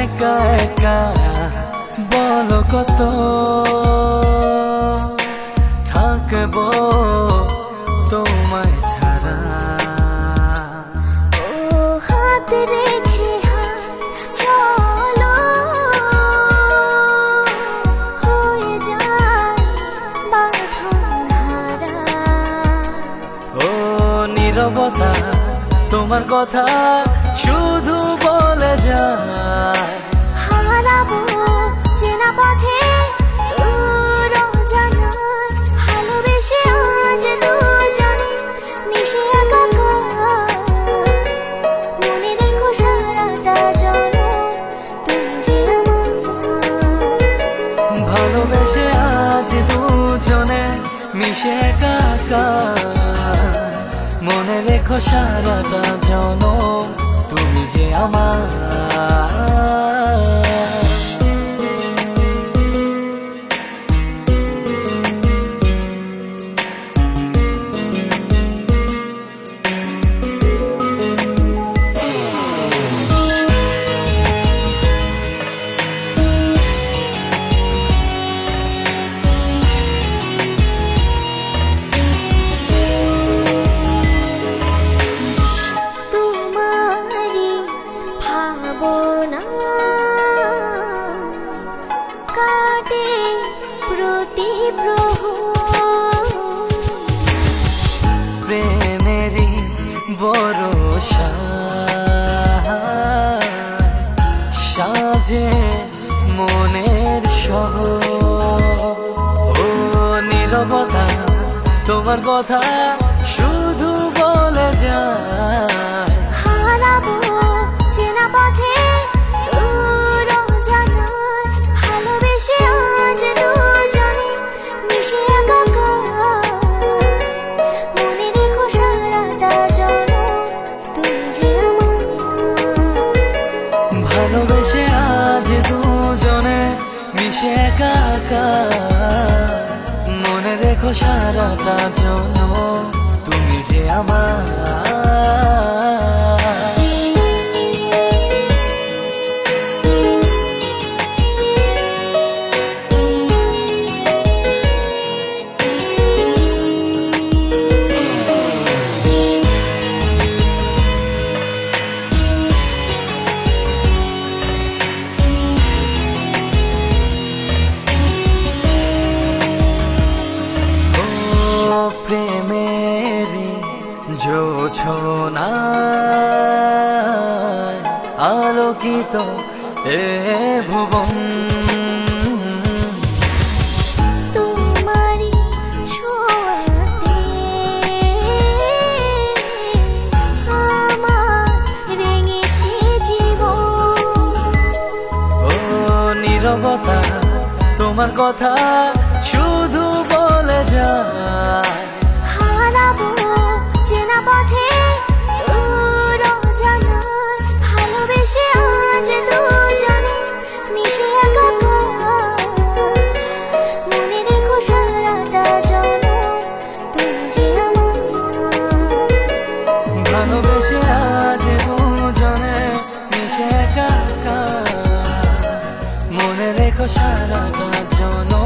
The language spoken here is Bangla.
একা একা বলো কত থাকবো তোমায় ছাড়া। ও হাত রেখে চলো হয়ে যায় বাঁধনহারা। ও নীরবতা তোমার কথা শুধু বলে যায়। হারাবো চেনা পথে রোজানায় ভালোবেসে আজ দুজনে মিশে একাকার। মনে রেখো সারাটা জনম তুমি যে আমার। ভালোবেসে আজ দুজনে মিশে একাকার। মনে রেখো সারাটা জনম তুমি যে আমার। কাটে প্রতি প্রেমেরই ভরসা সাজে মনের শহর। ও নীরবতা তোমার কথা শুধু বলে যায়। হারাবো চেনা পথে রোজানায় ভালোবেসে আজ দুজনে মিশে একাকার। মনে রেখো সারাটা জনম তুমি যে আমার। ভালোবেসে আজ দুজনে মিশে একাকার। মনে রেখো সারাটা জনম তুমি যে আমার। প্রেমেরি জোছনায় আলোকিত এ ভুবন। তোমারি ছোঁয়াতে আমার রেঙেছে জীবন। ও নীরবতা তোমার কথা শুধু বলে যায়। হারাবো চেনা পথে রোজানায় ভালোবেসে আজ দুজনে মিশে একাকার। মনে রেখো সারাটা জনম তুমি যে আমার। ভালোবেসে আজ দুজনে মিশে একাকার। মনে রেখো সারাটা জনম